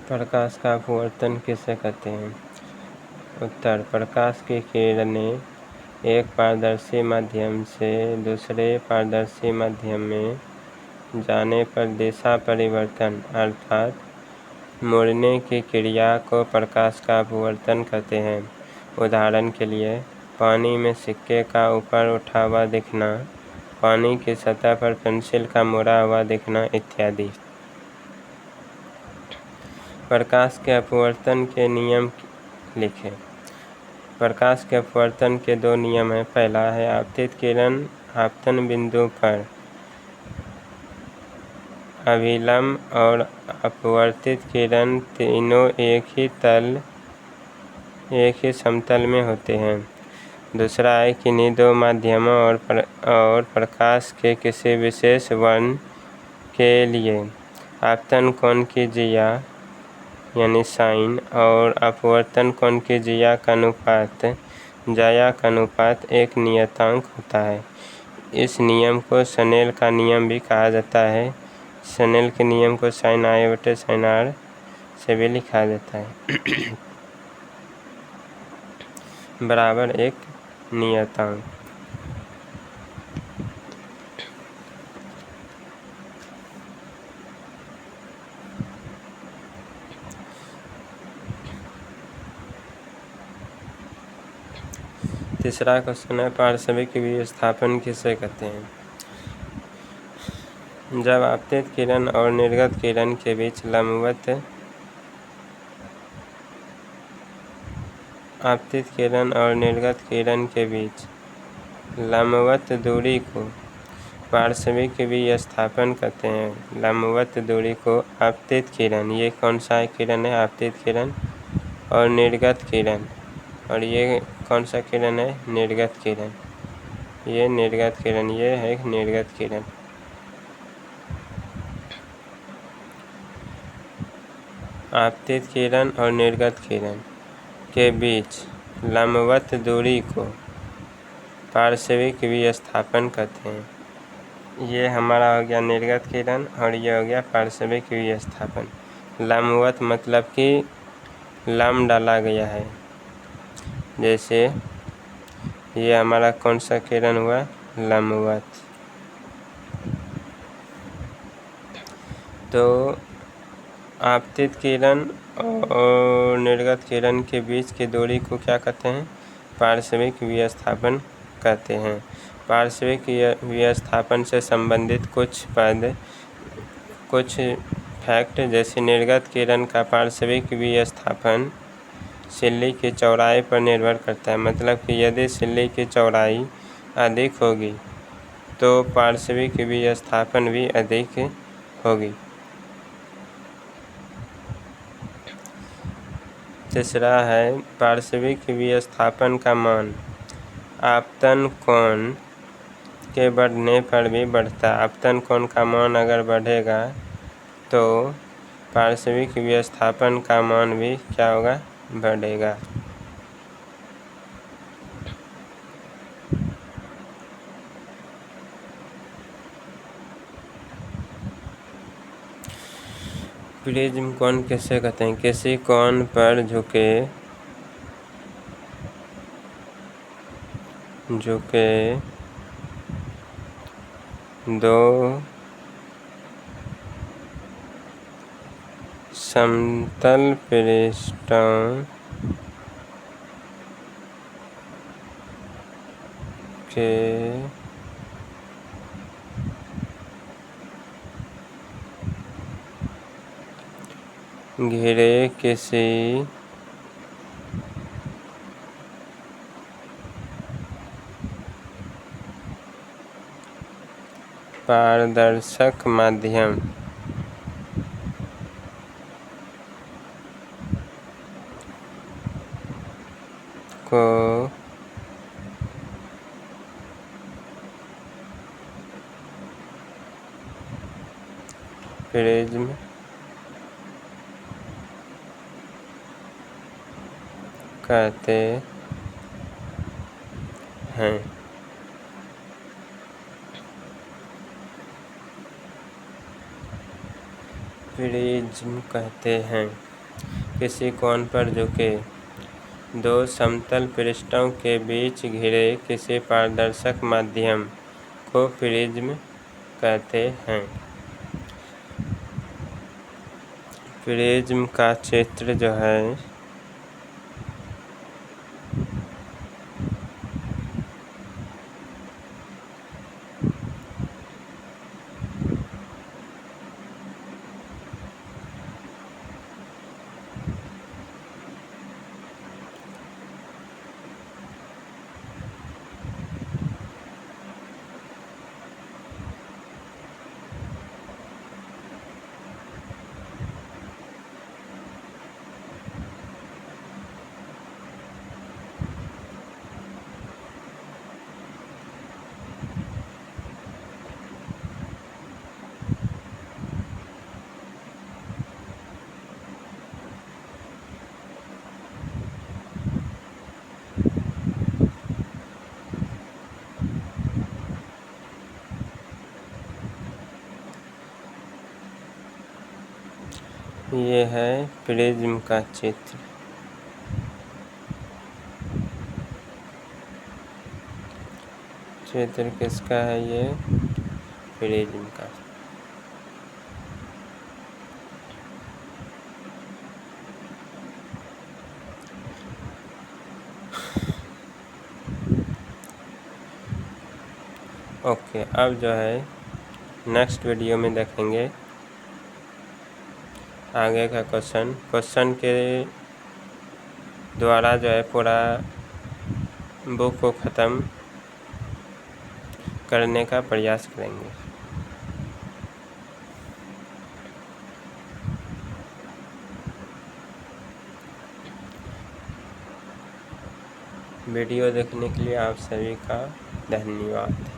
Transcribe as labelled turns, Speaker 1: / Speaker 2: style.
Speaker 1: प्रकाश का अपवर्तन किसे कहते हैं? उत्तर: प्रकाश की किरणें एक पारदर्शी माध्यम से दूसरे पारदर्शी माध्यम में जाने पर दिशा परिवर्तन अर्थात मुड़ने की क्रिया को प्रकाश का अपवर्तन कहते हैं। उदाहरण के लिए, पानी में सिक्के का ऊपर उठा हुआ दिखना, पानी की सतह पर पेंसिल का मुड़ा हुआ दिखना इत्यादि। प्रकाश के अपवर्तन के नियम लिखें। प्रकाश के अपवर्तन के दो नियम हैं। पहला है आपतित किरण आपतन बिंदु पर अभिलंब और अपवर्तित किरण तीनों एक ही समतल में होते हैं। दूसरा है किन्हीं दो माध्यमों और प्रकाश के किसी विशेष वर्ण के लिए आपतन कोण की जिया यानी साइन और अपवर्तन कोण की जिया का अनुपात एक नियतांक होता है। इस नियम को स्नेल का नियम भी कहा जाता है। स्नेल के नियम को sin I/sin R से भी लिखा जाता है बराबर एक नियतांक। तीसरा क्वेश्चन है पार्श्विक विस्थापन किसे कहते हैं? जब आपतित किरण और निर्गत किरण के बीच लंबवत दूरी को पार्श्विक विस्थापन कहते हैं। लंबवत दूरी को आपतित किरण, ये कौन सा किरण है? आपतित किरण। और निर्गत किरण, और ये कौन सा किरण है? निर्गत किरण। ये निर्गत किरण, ये है निर्गत किरण। आपतित किरण और निर्गत किरण के बीच लंबवत दूरी को पार्श्विक विस्थापन कहते हैं। ये हमारा हो गया निर्गत किरण और ये हो गया पार्श्विक विस्थापन। लंबवत मतलब कि लंब डाला गया है। जैसे ये हमारा कौन सा किरण हुआ? लंबवत। तो आपतित किरण और निर्गत किरण के बीच की दूरी को क्या कहते हैं? पार्श्विक विस्थापन कहते हैं। पार्श्विक विस्थापन से संबंधित कुछ फैक्ट, जैसे निर्गत किरण का पार्श्विक विस्थापन सिल्ली की चौड़ाई पर निर्भर करता है। मतलब कि यदि सिल्ली की चौड़ाई अधिक होगी तो पार्श्विक विस्थापन भी अधिक होगी। तीसरा है पार्श्विक विस्थापन का मान आपतन कोण के बढ़ने पर भी बढ़ता है। आपतन कोण का मान अगर बढ़ेगा तो पार्श्विक विस्थापन का मान भी क्या होगा? बढ़ेगा। प्रिज्म कोण किसे कहते हैं? किसी कोण पर झुके दो समतल पृष्ठों के घिरे किसी पारदर्शक माध्यम को प्रिज्म कहते हैं। प्रिज्म कहते हैं। किसी कोण पर झुके। दो समतल पृष्ठों के बीच घिरे किसी पारदर्शक माध्यम को प्रिज्म कहते हैं। प्रिज्म का क्षेत्र जो है ये है प्रिज्म का चित्र। चित्र किसका है? ये प्रिज्म का। ओके, अब जो है नेक्स्ट वीडियो में देखेंगे आगे का क्वेश्चन के द्वारा जो है पूरा बुक को ख़त्म करने का प्रयास करेंगे। वीडियो देखने के लिए आप सभी का धन्यवाद।